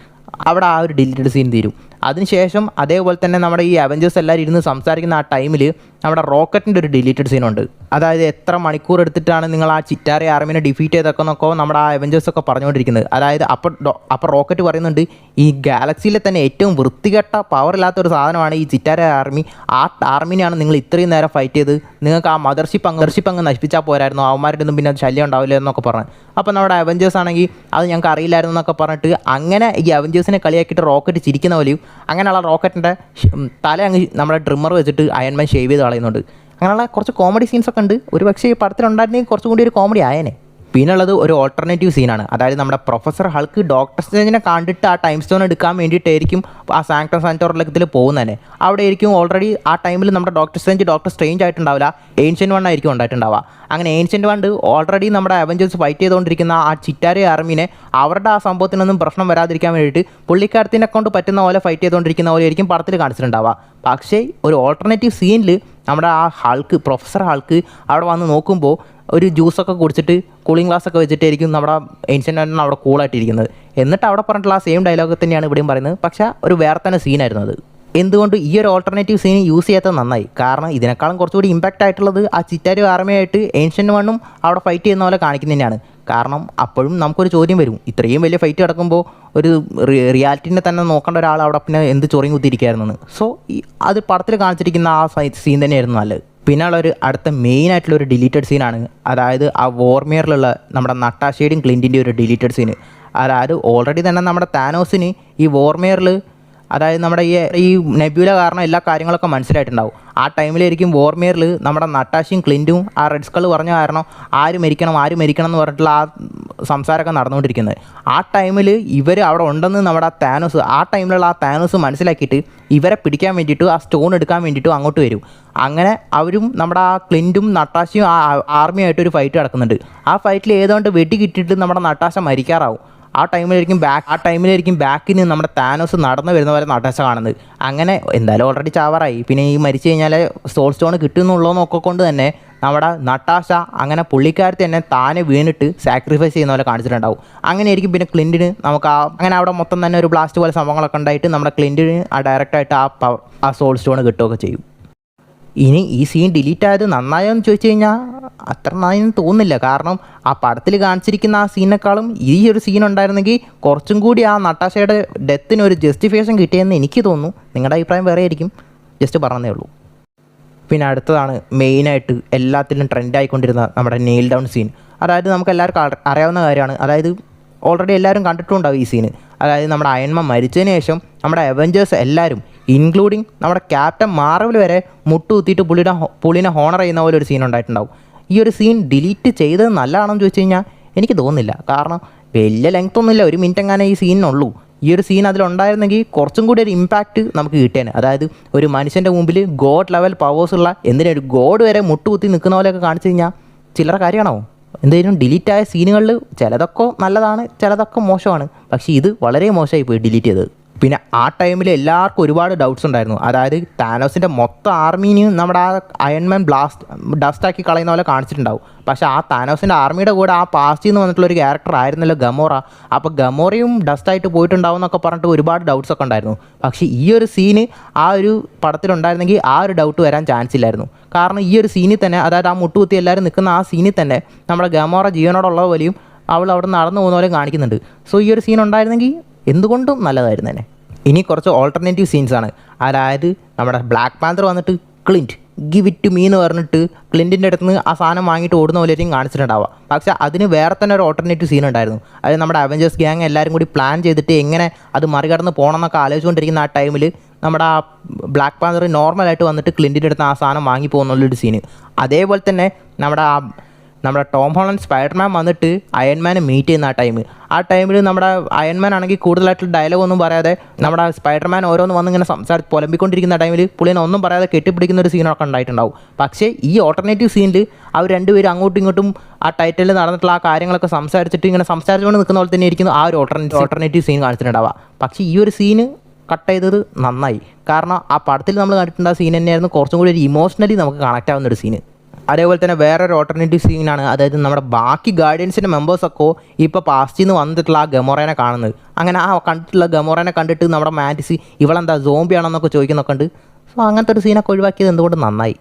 അവിടെ ആ ഒരു ഡിലീറ്റഡ് സീൻ തീരും. അതിനുശേഷം അതേപോലെ തന്നെ നമ്മുടെ ഈ അവഞ്ചേഴ്സ് എല്ലാവരും ഇരുന്ന് സംസാരിക്കുന്ന ആ ടൈമിൽ നമ്മുടെ റോക്കറ്റിൻ്റെ ഒരു ഡിലീറ്റഡ് സീനുണ്ട്. അതായത് എത്ര മണിക്കൂർ എടുത്തിട്ടാണ് നിങ്ങൾ ആ ചിറ്റാരെ ആർമിനെ ഡിഫീറ്റ് ചെയ്തൊക്കെ നമ്മുടെ ആ അവഞ്ചേഴ്സൊക്കെ പറഞ്ഞുകൊണ്ടിരിക്കുന്നത്. അതായത് അപ്പോൾ റോക്കറ്റ് പറയുന്നുണ്ട്, ഈ ഗാലക്സിയിലെ തന്നെ ഏറ്റവും വൃത്തികെട്ട പവറില്ലാത്തൊരു സാധനമാണ് ഈ ചിറ്റാരെ ആർമി. ആ ആർമിനെയാണ് നിങ്ങൾ ഇത്രയും നേരം ഫൈറ്റ് ചെയ്ത്, നിങ്ങൾക്ക് ആ മദർഷിപ്പ് അങ്ങ് നശിപ്പിച്ചാൽ പോരായിരുന്നു, അവന്മാരുടെ ഒന്നും പിന്നെ ശല്യം ഉണ്ടാവില്ല എന്നൊക്കെ പറഞ്ഞു. അപ്പോൾ നമ്മുടെ അവഞ്ചേഴ്സ് ആണെങ്കിൽ അത് ഞങ്ങൾക്ക് അറിയില്ലായിരുന്നു എന്നൊക്കെ പറഞ്ഞിട്ട് അങ്ങനെ ഈ അവഞ്ചേഴ്സിനെ കളിയാക്കിയിട്ട് റോക്കറ്റ് ചിരിക്കുന്ന പോലെയും അങ്ങനെയുള്ള റോക്കറ്റിൻ്റെ തല അങ്ങ് നമ്മുടെ ട്രിമ്മർ വെച്ചിട്ട് അയൺമാൻ ഷേവ് ചെയ്ത് കളയുന്നുണ്ട്. അങ്ങനെയുള്ള കുറച്ച് കോമഡി സീൻസൊക്കെ ഉണ്ട്. ഒരു പക്ഷേ ഈ പടത്തിലുണ്ടായിരുന്നെങ്കിൽ കുറച്ചും കൂടി ഒരു കോമഡി ആയേനെ. പിന്നെ ഉള്ളത് ഒരു ഓൾട്ടർനേറ്റീവ് സീനാണ്. അതായത് നമ്മുടെ പ്രൊഫസർ ഹൾക്ക് ഡോക്ടർ സ്ട്രേഞ്ചിനെ കണ്ടിട്ട് ആ ടൈം സ്റ്റോൺ എടുക്കാൻ വേണ്ടിയിട്ടായിരിക്കും ആ സാങ്ക്ടം സാന്റോറിയത്തിൽ പോകുന്നതന്നെ. അവിടെ ആയിരിക്കും ഓൾറെഡി ആ ടൈമിൽ നമ്മുടെ ഡോക്ടർ സ്ട്രേഞ്ച് ആയിട്ടുണ്ടാവില്ല, ഏൻഷ്യൻ്റ് വൺ ആയിരിക്കും ഉണ്ടായിട്ടുണ്ടാവുക. അങ്ങനെ ഏൻഷ്യൻ്റ് വൺ ഓൾറെഡി നമ്മുടെ അവഞ്ചേഴ്സ് ഫൈറ്റ് ചെയ്തുകൊണ്ടിരിക്കുന്ന ആ ചിറ്റാരി ആർമീനെ അവരുടെ ആ സംഭവത്തിനൊന്നും പ്രശ്നം വരാതിരിക്കാൻ വേണ്ടിയിട്ട് പുള്ളിക്കാരത്തിനെ കൊണ്ട് പറ്റുന്ന പോലെ ഫൈറ്റ് ചെയ്തുകൊണ്ടിരിക്കുന്ന പോലെ ആയിരിക്കും പടത്തിൽ കാണിച്ചിട്ടുണ്ടാവുക. പക്ഷേ ഒരു ഓൾട്ടർനേറ്റീവ് സീനിൽ നമ്മുടെ ആ പ്രൊഫസർ ഹൾക്ക് അവിടെ വന്ന് നോക്കുമ്പോൾ ഒരു ജ്യൂസൊക്കെ കുടിച്ചിട്ട് കൂളിംഗ് ഗ്ലാസ്സൊക്കെ വെച്ചിട്ടായിരിക്കും നമ്മുടെ ഏൻഷ്യൻ്റ് വൺ അവിടെ കൂളായിട്ടിരിക്കുന്നത്. എന്നിട്ട് അവിടെ പറഞ്ഞിട്ടുള്ള ആ സെയിം ഡയലോഗ് തന്നെയാണ് ഇവിടെയും പറയുന്നത്. പക്ഷേ ഒരു വേറെ തന്നെ സീനായിരുന്നു അത്. എന്തുകൊണ്ട് ഈ ഒരു ഓൾട്ടർനേറ്റീവ് സീൻ യൂസ് ചെയ്യാത്തത് നന്നായി. കാരണം ഇതിനേക്കാളും കുറച്ചുകൂടി ഇമ്പാക്റ്റ് ആയിട്ടുള്ളത് ആ ചിറ്റാരി ആർമിയായിട്ട് ഏൻഷ്യൻ്റ് വണ്ണും അവിടെ ഫൈറ്റ് ചെയ്യുന്ന പോലെ കാണിക്കുന്നത് തന്നെയാണ്. കാരണം അപ്പോഴും നമുക്കൊരു ചോദ്യം വരും, ഇത്രയും വലിയ ഫൈറ്റ് കിടക്കുമ്പോൾ ഒരു റിയാലിറ്റിനെ തന്നെ നോക്കേണ്ട ഒരാൾ അവിടെ പിന്നെ എന്ത് ചൊറിയും കുത്തിയിരിക്കുകയായിരുന്നു. സോ അത് പടത്തിൽ കാണിച്ചിരിക്കുന്ന ആ സീൻ തന്നെയായിരുന്നു നല്ലത്. പിന്നെ ഉള്ളൊരു അടുത്ത മെയിനായിട്ടുള്ളൊരു ഡിലീറ്റഡ് സീനാണ്, അതായത് ആ വോർമിയറിലുള്ള നമ്മുടെ നട്ടാഷയുടെയും ക്ലിൻറ്റിൻ്റെ ഒരു ഡിലീറ്റഡ് സീന്. അതായത് ഓൾറെഡി തന്നെ നമ്മുടെ താനോസിന് ഈ വോർമിയറിൽ, അതായത് നമ്മുടെ ഈ നെബ്യൂല കാരണം എല്ലാ കാര്യങ്ങളൊക്കെ മനസ്സിലായിട്ടുണ്ടാവും. ആ ടൈമിലായിരിക്കും വോർമിയറിൽ നമ്മുടെ നട്ടാഷയും ക്ലിൻറ്റും ആ റെഡ് സ്കൾ പറഞ്ഞ കാരണം ആര് മരിക്കണം എന്ന് പറഞ്ഞിട്ടുള്ള ആ സംസാരമൊക്കെ നടന്നുകൊണ്ടിരിക്കുന്നത്. ആ ടൈമിൽ ഇവർ അവിടെ ഉണ്ടെന്ന് നമ്മുടെ ആ ടൈമിലുള്ള ആ താനോസ് മനസ്സിലാക്കിയിട്ട് ഇവരെ പിടിക്കാൻ വേണ്ടിയിട്ട് ആ സ്റ്റോൺ എടുക്കാൻ വേണ്ടിയിട്ടും അങ്ങോട്ട് വരും. അങ്ങനെ അവരും നമ്മുടെ ആ ക്ലിൻറ്റും നട്ടാഷയും ആ ആർമിയായിട്ടൊരു ഫൈറ്റ് നടക്കുന്നുണ്ട്. ആ ഫൈറ്റിൽ ഏതാണ്ട് വെടി കിട്ടിയിട്ട് നമ്മുടെ നട്ടാഷ മരിക്കാറാവും. ആ ടൈമിലായിരിക്കും ബാക്കിന് നമ്മുടെ താനോസ് നടന്നു വരുന്ന പോലെ നട്ടാഷ കാണുന്നത്. അങ്ങനെ എന്തായാലും ഓൾറെഡി ചാവാറായി, പിന്നെ ഈ മരിച്ചു കഴിഞ്ഞാൽ സോൾ സ്റ്റോൺ കിട്ടുന്നുള്ളതെന്നൊക്കെ കൊണ്ട് തന്നെ നമ്മുടെ നട്ടാഷ അങ്ങനെ പുള്ളിക്കാരത്തി തന്നെ താനെ വീണിട്ട് സാക്രിഫൈസ് ചെയ്യുന്ന പോലെ കാണിച്ചിട്ടുണ്ടാവും. അങ്ങനെയായിരിക്കും പിന്നെ ക്ലിൻറ്റിന് നമുക്ക് അങ്ങനെ അവിടെ മൊത്തം തന്നെ ഒരു ബ്ലാസ്റ്റ് പോലെ സംഭവങ്ങളൊക്കെ ഉണ്ടായിട്ട് നമ്മുടെ ക്ലിൻറ്റിന് ഡയറക്റ്റായിട്ട് ആ സോൾ സ്റ്റോൺ കിട്ടുകയൊക്കെ ചെയ്യും. ഇനി ഈ സീൻ ഡിലീറ്റ് ആയത് നന്നായോ എന്ന് ചോദിച്ചു കഴിഞ്ഞാൽ അത്ര നന്നായെന്ന് തോന്നുന്നില്ല. കാരണം ആ പടത്തിൽ കാണിച്ചിരിക്കുന്ന ആ സീനേക്കാളും ഈ ഒരു സീൻ ഉണ്ടായിരുന്നെങ്കിൽ കുറച്ചും കൂടി ആ നട്ടാഷയുടെ ഡെത്തിന് ഒരു ജസ്റ്റിഫിക്കേഷൻ കിട്ടിയെന്ന് എനിക്ക് തോന്നുന്നു. നിങ്ങളുടെ അഭിപ്രായം വേറെ ആയിരിക്കും, ജസ്റ്റ് പറഞ്ഞതേ ഉള്ളൂ. പിന്നെ അടുത്തതാണ് മെയിനായിട്ട് എല്ലാത്തിലും ട്രെൻഡ് ആയിക്കൊണ്ടിരുന്ന നമ്മുടെ നെയിൽ ഡൗൺ സീൻ. അതായത് നമുക്ക് എല്ലാവർക്കും അറിയാവുന്ന കാര്യമാണ്. അതായത് ഓൾറെഡി എല്ലാവരും കണ്ടിട്ടുണ്ടാവും ഈ സീന്. അതായത് നമ്മുടെ അയൺമാൻ മരിച്ചതിന് ശേഷം നമ്മുടെ അവഞ്ചേഴ്സ് എല്ലാവരും ഇൻക്ലൂഡിങ് നമ്മുടെ ക്യാപ്റ്റൻ മാർവൽ വരെ മുട്ടുകുത്തിയിട്ട് പുള്ളിനെ ഹോണർ ചെയ്യുന്ന പോലെ ഒരു സീൻ ഉണ്ടായിട്ടുണ്ടാവും. ഈ ഒരു സീൻ ഡിലീറ്റ് ചെയ്തത് നല്ലതാണെന്ന് ചോദിച്ചു കഴിഞ്ഞാൽ എനിക്ക് തോന്നുന്നില്ല. കാരണം വലിയ ലെങ്ത് ഒന്നുമില്ല, 1 മിനിറ്റ് എങ്ങനെ ഈ സീനിനുള്ളൂ. ഈ ഒരു സീൻ അതിലുണ്ടായിരുന്നെങ്കിൽ കുറച്ചും കൂടി ഒരു ഇമ്പാക്റ്റ് നമുക്ക് കിട്ടിയേനെ. അതായത് ഒരു മനുഷ്യൻ്റെ മുമ്പിൽ ഗോഡ് ലെവൽ പവേഴ്സുള്ള എന്തിനൊരു ഗോഡ് വരെ മുട്ടുകുത്തി നിൽക്കുന്ന പോലെയൊക്കെ കാണിച്ചു കഴിഞ്ഞാൽ ചില്ലറ കാര്യമാണോ? എന്തെങ്കിലും ഡിലീറ്റായ സീനുകളിൽ ചിലതൊക്കെ നല്ലതാണ്, ചിലതൊക്കെ മോശമാണ്. പക്ഷേ ഇത് വളരെ മോശമായി പോയി ഡിലീറ്റ് ചെയ്തത്. പിന്നെ ആ ടൈമിൽ എല്ലാവർക്കും ഒരുപാട് ഡൗട്ട്സ് ഉണ്ടായിരുന്നു. അതായത് താനോസിൻ്റെ മൊത്തം ആർമീനെയും നമ്മുടെ ആ അയൺമാൻ ഡസ്റ്റാക്കി കളയുന്ന പോലെ കാണിച്ചിട്ടുണ്ടാവും. പക്ഷേ ആ താനോസിൻ്റെ ആർമിയുടെ കൂടെ ആ പാസ്റ്റിൽ നിന്ന് വന്നിട്ടുള്ള ഒരു ക്യാരക്ടർ ആയിരുന്നല്ലോ ഗമോറ. അപ്പോൾ ഗമോറയും ഡസ്റ്റായിട്ട് പോയിട്ടുണ്ടാവും എന്നൊക്കെ പറഞ്ഞിട്ട് ഒരുപാട് ഡൗട്ട്സ് ഒക്കെ ഉണ്ടായിരുന്നു. പക്ഷേ ഈ ഒരു സീന് ആ ഒരു പടത്തിലുണ്ടായിരുന്നെങ്കിൽ ആ ഒരു ഡൗട്ട് വരാൻ ചാൻസ് ഇല്ലായിരുന്നു. കാരണം ഈ ഒരു സീനിൽ തന്നെ, അതായത് ആ മുട്ടുകുത്തി എല്ലാവരും നിൽക്കുന്ന ആ സീനിൽ തന്നെ നമ്മുടെ ഗമോറ ജീവനോടുള്ള പോലെയും അവൾ അവിടെ നടന്നു പോകുന്ന പോലെയും കാണിക്കുന്നുണ്ട്. സോ ഈ ഒരു സീൻ ഉണ്ടായിരുന്നെങ്കിൽ എന്തുകൊണ്ടും നല്ലതായിരുന്നു തന്നെ. ഇനി കുറച്ച് ഓൾട്ടർനേറ്റീവ് സീൻസാണ്. അതായത് നമ്മുടെ ബ്ലാക്ക് പാന്തർ വന്നിട്ട് Clint give it to me എന്ന് പറഞ്ഞിട്ട് ക്ലിൻറ്റിൻ്റെ അടുത്ത് നിന്ന് ആ സാധനം വാങ്ങിയിട്ട് ഓടുന്ന പോലെയും കാണിച്ചിട്ടുണ്ടാവുക. പക്ഷേ അതിന് വേറെ തന്നെ ഒരു ഓൾട്ടർനേറ്റീവ് സീൻ ഉണ്ടായിരുന്നു. അതായത് നമ്മുടെ അവഞ്ചേഴ്സ് ഗ്യാങ് എല്ലാവരും കൂടി പ്ലാൻ ചെയ്തിട്ട് എങ്ങനെ അത് മറികടന്ന് പോകണം എന്നൊക്കെ ആലോചിച്ചുകൊണ്ടിരിക്കുന്ന ആ ടൈമിൽ നമ്മുടെ ആ ബ്ലാക്ക് പാന്തർ നോർമലായിട്ട് വന്നിട്ട് ക്ലിൻറ്റിൻ്റെ അടുത്ത് ആ സാധനം വാങ്ങി പോകുന്നുള്ളൊരു സീന്. അതേപോലെ തന്നെ നമ്മുടെ ടോം ഹോളണ്ട് സ്പൈഡർമാൻ വന്നിട്ട് അയൺമാനെ മീറ്റ് ചെയ്യുന്ന ആ ടൈമിൽ നമ്മുടെ അയൺമാൻ ആണെങ്കിൽ കൂടുതലായിട്ടുള്ള ഡയലോഗ് ഒന്നും പറയാതെ നമ്മുടെ സ്പൈഡർമാൻ ഓരോന്ന് വന്ന് ഇങ്ങനെ പുലമ്പിക്കൊണ്ടിരിക്കുന്ന ടൈമിൽ പുള്ളിനെ ഒന്നും പറയാതെ കെട്ടിപ്പിടിക്കുന്ന ഒരു സീനൊക്കെ ഉണ്ടായിട്ടുണ്ടാവും. പക്ഷേ ഈ ഓൾട്ടർനേറ്റീവ് സീനിൽ അവർ രണ്ടുപേരും അങ്ങോട്ടും ഇങ്ങോട്ടും ആ ടൈറ്റിൽ നടന്നിട്ടുള്ള ആ കാര്യങ്ങളൊക്കെ സംസാരിച്ചിട്ട് ഇങ്ങനെ സംസാരിച്ചുകൊണ്ട് നിൽക്കുന്ന പോലെ തന്നെ ഇരിക്കുന്നു ആ ഒരു ഓൾട്ടർനേറ്റീവ് സീൻ കാണിച്ചിട്ടുണ്ടാവുക. പക്ഷേ ഈ ഒരു സീന് കട്ട് ചെയ്തത് നന്നായി. കാരണം ആ പടത്തിൽ നമ്മൾ കണ്ടിട്ടുണ്ട് ആ സീൻ തന്നെയായിരുന്നു കുറച്ചും കൂടി ഒരു ഇമോഷണലി നമുക്ക് കണക്റ്റ് ആവുന്ന ഒരു സീന്. അതേപോലെ തന്നെ വേറൊരു ഓൾട്ടർനേറ്റീവ് സീനാണ്, അതായത് നമ്മുടെ ബാക്കി ഗാർഡിയൻസിൻ്റെ മെമ്പേഴ്സൊക്കെ ഇപ്പോൾ പാസ്റ്റിൽ നിന്ന് വന്നിട്ടുള്ള ആ ഗമോറേനെ കാണുന്നത്. അങ്ങനെ ആ കണ്ടിട്ടുള്ള ഗമോറേനെ കണ്ടിട്ട് നമ്മുടെ മാറ്റിസ് ഇവളെന്താ സോംബിയാണെന്നൊക്കെ ചോദിക്കുന്നൊക്കെ ഉണ്ട്. സോ അങ്ങനത്തെ ഒരു സീനൊക്കെ ഒഴിവാക്കിയത് എന്തുകൊണ്ട് നന്നായി.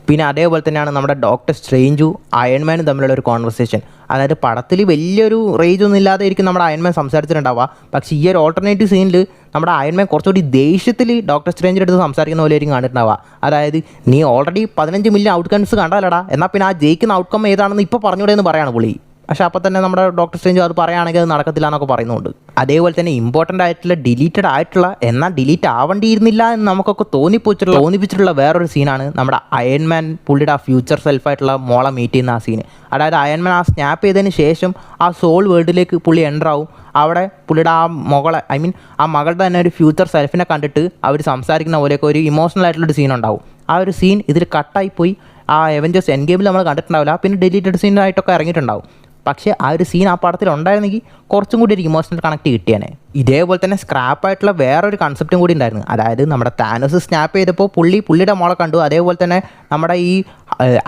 പിന്നെ അതേപോലെ തന്നെയാണ് നമ്മുടെ ഡോക്ടർ സ്ട്രേഞ്ചും അയൺമാനും തമ്മിലുള്ള ഒരു കോൺവെർസേഷൻ. അതായത് പടത്തിൽ വലിയൊരു റേഞ്ച് ഒന്നും ഇല്ലാതെ ആയിരിക്കും നമ്മുടെ അയൺമാൻ സംസാരിച്ചിട്ടുണ്ടാവുക. പക്ഷേ ഈ ഒരു ഓൾട്ടർനേറ്റീവ് സീനിൽ നമ്മുടെ അയൺമാൻ കുറച്ചുകൂടി ദേഷ്യത്തിൽ ഡോക്ടർ സ്ട്രേഞ്ചിൻ്റെ അടുത്ത് സംസാരിക്കുന്ന പോലെ ആയിരിക്കും കണ്ടിട്ടുണ്ടാവുക. അതായത് നീ ഓൾറെഡി 15 മില്യൺ ഔട്ട്കംസ് കണ്ടാലടാ, എന്നാൽ പിന്നെ ആ ജയിക്കുന്ന ഔട്ട്കം ഏതാണെന്ന് ഇപ്പോൾ പറഞ്ഞൂടെ എന്ന് പറയാണ് പുള്ളി. പക്ഷേ അപ്പോൾ തന്നെ നമ്മുടെ ഡോക്ടർ സ്ട്രേഞ്ച് അത് പറയുകയാണെങ്കിൽ അത് നടക്കത്തില്ല എന്നൊക്കെ പറയുന്നുണ്ട്. അതേപോലെ തന്നെ ഇമ്പോർട്ടൻ്റ് ആയിട്ടുള്ള ഡിലീറ്റഡ് ആയിട്ടുള്ള എന്നാൽ ഡിലീറ്റ് ആവേണ്ടിയിരുന്നില്ല എന്ന് നമുക്കൊക്കെ തോന്നിപ്പിച്ചിട്ടുള്ള വേറൊരു സീനാണ് നമ്മുടെ അയൺമാൻ പുള്ളിയുടെ ആ ഫ്യൂച്ചർ സെൽഫായിട്ടുള്ള മോളെ മീറ്റ് ചെയ്യുന്ന ആ സീന്. അതായത് അയൺമാൻ ആ സ്നാപ്പ് ചെയ്തതിന് ശേഷം ആ സോൾ വേൾഡിലേക്ക് പുള്ളി എൻ്റർ ആവും. അവിടെ പുള്ളിയുടെ ആ മകളെ ആ മകളുടെ തന്നെ ഒരു ഫ്യൂച്ചർ സെൽഫിനെ കണ്ടിട്ട് അവർ സംസാരിക്കുന്ന പോലെയൊക്കെ ഒരു ഇമോഷണൽ ആയിട്ടുള്ളൊരു സീൻ ഉണ്ടാവും. ആ ഒരു സീൻ ഇതിൽ കട്ടായിപ്പോയി ആ അവെഞ്ചേഴ്സ് എൻഡ് ഗെയിമിൽ നമ്മൾ കണ്ടിട്ടുണ്ടാവില്ല, പിന്നെ ഡിലീറ്റഡ് സീനായിട്ടൊക്കെ ഇറങ്ങിയിട്ടുണ്ടാവും. പക്ഷേ ആ ഒരു സീൻ ആ പടത്തിൽ ഉണ്ടായിരുന്നെങ്കിൽ കുറച്ചും കൂടി ഒരു ഇമോഷണൽ കണക്ട് കിട്ടിയാനെ. ഇതേപോലെ തന്നെ സ്ക്രാപ്പായിട്ടുള്ള വേറൊരു കൺസെപ്റ്റും കൂടി ഉണ്ടായിരുന്നു. അതായത് നമ്മുടെ താനോസ് സ്നാപ്പ് ചെയ്തപ്പോൾ പുള്ളിയുടെ മോളെ കണ്ടു, അതേപോലെ തന്നെ നമ്മുടെ ഈ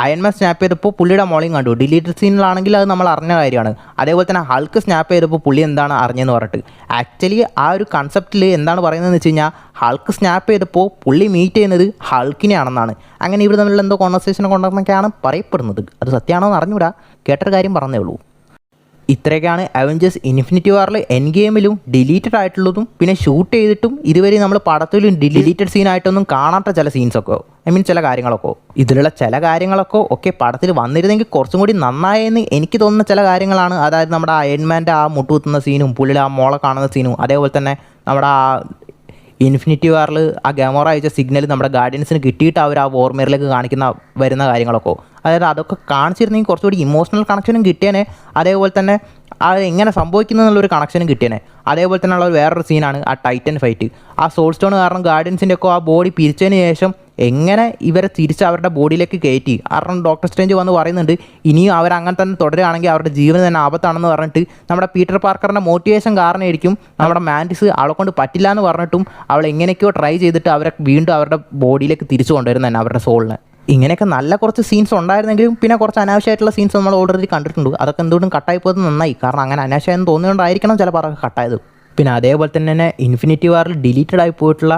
അയൺമാൻ സ്നാപ്പ് ചെയ്തപ്പോൾ പുള്ളിയുടെ മോളെയും കണ്ടു. ഡിലീറ്റഡ് സീനിലാണെങ്കിൽ അത് നമ്മൾ അറിഞ്ഞ കാര്യമാണ്. അതേപോലെ തന്നെ ഹൾക്ക് സ്നാപ്പ് ചെയ്തപ്പോൾ പുള്ളി എന്താണ് അറിഞ്ഞതെന്ന് പറഞ്ഞിട്ട് ആക്ച്വലി ആ ഒരു കൺസെപ്റ്റിൽ എന്താണ് പറയുന്നതെന്ന് വെച്ച് കഴിഞ്ഞാൽ ഹൾക്ക് സ്നാപ്പ് ചെയ്തപ്പോൾ പുള്ളി മീറ്റ് ചെയ്യുന്നത് ഹൾക്കിനെയാണെന്നാണ്. അങ്ങനെ ഇവർ തമ്മിലുള്ള എന്തോ കോൺവെർസേഷൻ കൊണ്ടുവന്നൊക്കെയാണ് പറയപ്പെടുന്നത്. അത് സത്യമാണോ എന്ന് അറിഞ്ഞൂടാ, കേട്ടൊരു കാര്യം പറഞ്ഞേ ഉള്ളൂ. ഇത്രയൊക്കെയാണ് അവെഞ്ചേഴ്സ് ഇൻഫിനിറ്റി വാറിൽ എൻഡ് ഗെയിമിലും ഡിലീറ്റഡ് ആയിട്ടുള്ളതും പിന്നെ ഷൂട്ട് ചെയ്തിട്ടും ഇതുവരെ നമ്മൾ പടത്തിലും ഡിലീറ്റഡ് സീനായിട്ടൊന്നും കാണാത്ത ചില സീൻസൊക്കെ ചില കാര്യങ്ങളൊക്കെ ഇതിലുള്ള ചില കാര്യങ്ങളൊക്കെ പടത്തിൽ വന്നിരുന്നെങ്കിൽ കുറച്ചും കൂടി നന്നായെന്ന് എനിക്ക് തോന്നുന്ന ചില കാര്യങ്ങളാണ്. അതായത് നമ്മുടെ അയൺമാൻ്റെ ആ മുട്ടുകുത്തുന്ന സീനും പുള്ളിയുടെ ആ മോളെ കാണുന്ന സീനും, അതേപോലെ തന്നെ നമ്മുടെ ആ ഇൻഫിനിറ്റി വാറിൽ ആ ഗമോറ അയച്ച സിഗ്നൽ നമ്മുടെ ഗാർഡിയൻസിന് കിട്ടിയിട്ട് അവർ ആ വോർമെയറിലേക്ക് വരുന്ന കാര്യങ്ങളൊക്കെ, അതായത് അതൊക്കെ കാണിച്ചിരുന്നെങ്കിൽ കുറച്ചുകൂടി ഇമോഷണൽ കണക്ഷനും കിട്ടിയേനെ. അതേപോലെ തന്നെ അത് എങ്ങനെ സംഭവിക്കുന്നു എന്നുള്ളൊരു കണക്ഷനും കിട്ടിയേനെ. അതേപോലെ തന്നെ ഉള്ള വേറൊരു സീനാണ് ആ ടൈറ്റൻ ഫൈറ്റ്. ആ സോൾ സ്റ്റോൺ കാരണം ഗാർഡിയൻസിൻ്റെ ഒക്കെ ആ ബോഡി പിരിച്ചതിന് ശേഷം എങ്ങനെ ഇവരെ തിരിച്ച് അവരുടെ ബോഡിയിലേക്ക് കയറ്റി. കാരണം ഡോക്ടർ സ്ട്രേഞ്ച് വന്ന് പറയുന്നുണ്ട് ഇനിയും അവരങ്ങനെ തന്നെ തുടരുകയാണെങ്കിൽ അവരുടെ ജീവന് തന്നെ ആപത്താണെന്ന് പറഞ്ഞിട്ട് നമ്മുടെ പീറ്റർ പാർക്കറിൻ്റെ മോട്ടിവേഷൻ കാരണമായിരിക്കും നമ്മുടെ മാൻറ്റിസ് അവളെ കൊണ്ട് പറ്റില്ല എന്ന് പറഞ്ഞിട്ടും അവൾ എങ്ങനെയൊക്കെയോ ട്രൈ ചെയ്തിട്ട് അവരെ വീണ്ടും അവരുടെ ബോഡിയിലേക്ക് തിരിച്ചു കൊണ്ടുവരുന്നത് തന്നെ അവരുടെ സോളിനെ. ഇങ്ങനെയൊക്കെ നല്ല കുറച്ച് സീൻസ് ഉണ്ടായിരുന്നെങ്കിലും പിന്നെ കുറച്ച് അനാവശ്യമായിട്ടുള്ള സീൻസ് നമ്മൾ ഓൾറെഡി കണ്ടിട്ടുണ്ട്. അതൊക്കെ എന്തുകൊണ്ടും കട്ടായി പോയത് നന്നായി. കാരണം അങ്ങനെ അനാവശ്യമായെന്ന് തോന്നിയോണ്ടായിരിക്കണം ചില പറയൊക്കെ കട്ടായത്. പിന്നെ അതേപോലെ തന്നെ ഇൻഫിനിറ്റി വാറിൽ ഡിലീറ്റഡ് ആയി പോയിട്ടുള്ള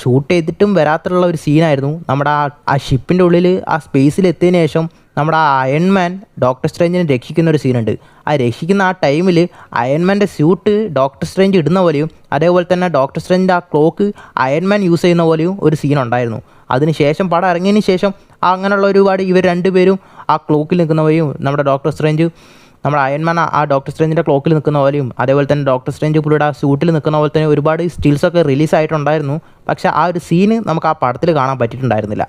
ഷൂട്ട് ചെയ്തിട്ടും വരാത്തുള്ള ഒരു സീനായിരുന്നു നമ്മുടെ ആ ഷിപ്പിൻ്റെ ഉള്ളിൽ ആ സ്പേസിൽ എത്തിയതിന് ശേഷം നമ്മുടെ ആ അയൺമാൻ ഡോക്ടർ സ്ട്രേഞ്ചിനെ രക്ഷിക്കുന്ന ഒരു സീനുണ്ട്. ആ രക്ഷിക്കുന്ന ആ ടൈമിൽ അയൺമാൻ്റെ സ്യൂട്ട് ഡോക്ടർ സ്ട്രേഞ്ച് ഇടുന്ന പോലെയും അതേപോലെ തന്നെ ഡോക്ടർ സ്ട്രേഞ്ചിൻ്റെ ആ ക്ലോക്ക് അയൺമാൻ യൂസ് ചെയ്യുന്ന പോലെയും ഒരു സീൻ ഉണ്ടായിരുന്നു. അതിനുശേഷം പടം ഇറങ്ങിയതിന് ശേഷം അങ്ങനെയുള്ള ഒരുപാട് ഇവർ രണ്ടുപേരും ആ ക്ലോക്കിൽ നിൽക്കുന്ന പോലെയും നമ്മുടെ ഡോക്ടർ സ്ട്രേഞ്ച് നമ്മുടെ അയൺമാൻ ആ ഡോക്ടർ സ്ട്രേഞ്ചിൻ്റെ ക്ലോക്കിൽ നിൽക്കുന്ന പോലെയും അതേപോലെ തന്നെ ഡോക്ടർ സ്ട്രേഞ്ച് പുള്ളിയുടെ ആ സൂട്ടിൽ നിൽക്കുന്ന പോലെ തന്നെ ഒരുപാട് സ്റ്റിൽസൊക്കെ റിലീസായിട്ടുണ്ടായിരുന്നു. പക്ഷേ ആ ഒരു സീന് നമുക്ക് ആ പടത്തിൽ കാണാൻ പറ്റിയിട്ടുണ്ടായിരുന്നില്ല.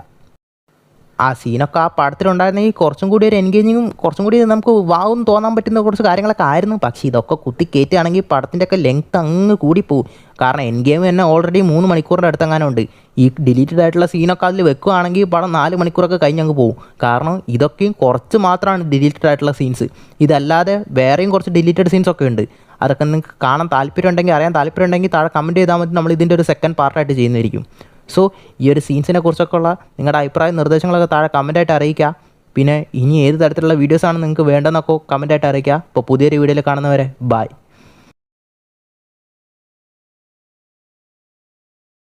ആ സീനൊക്കെ ആ പടത്തിലുണ്ടായിരുന്നെങ്കിൽ കുറച്ചും കൂടി ഒരു എൻഗേജിങ്ങും കുറച്ചും കൂടി നമുക്ക് വാവും തോന്നാൻ പറ്റുന്ന കുറച്ച് കാര്യങ്ങളൊക്കെ ആയിരുന്നു. പക്ഷേ ഇതൊക്കെ കുത്തി കയറ്റുകയാണെങ്കിൽ പടത്തിൻ്റെയൊക്കെ ലെങ്ത്ത് അങ്ങ് കൂടിപ്പോവും. കാരണം എൻഡ് ഗെയിം തന്നെ ഓൾറെഡി 3 മണിക്കൂറിൻ്റെ അടുത്തെങ്ങാനും ഉണ്ട്. ഈ ഡിലീറ്റഡ് ആയിട്ടുള്ള സീനൊക്കെ അതിൽ വെക്കുകയാണെങ്കിൽ പടം 4 മണിക്കൂറൊക്കെ കഴിഞ്ഞങ്ങ് പോകും. കാരണം ഇതൊക്കെയും കുറച്ച് മാത്രമാണ് ഡിലീറ്റഡ് ആയിട്ടുള്ള സീൻസ്. ഇതല്ലാതെ വേറെയും കുറച്ച് ഡിലീറ്റഡ് സീൻസൊക്കെ ഉണ്ട്. അതൊക്കെ നിങ്ങൾക്ക് കാണാൻ താല്പര്യമുണ്ടെങ്കിൽ അറിയാൻ താല്പര്യമുണ്ടെങ്കിൽ താഴെ കമൻറ്റ് ചെയ്താൽ മതി. നമ്മൾ ഇതിൻ്റെ ഒരു സെക്കൻഡ് പാർട്ടായിട്ട് ചെയ്യുന്നതായിരിക്കും. സോ ഈ ഒരു സീൻസിനെ കുറിച്ചൊക്കെ ഉള്ള നിങ്ങളുടെ അഭിപ്രായ നിർദ്ദേശങ്ങളൊക്കെ താഴെ കമൻറ്റായിട്ട് അറിയിക്കുക. പിന്നെ ഇനി ഏത് തരത്തിലുള്ള വീഡിയോസാണ് നിങ്ങൾക്ക് വേണ്ടതെന്നൊക്കെ കമൻറ്റായിട്ട് അറിയിക്കുക. അപ്പോൾ പുതിയൊരു വീഡിയോയിൽ കാണുന്നവരെ ബൈ.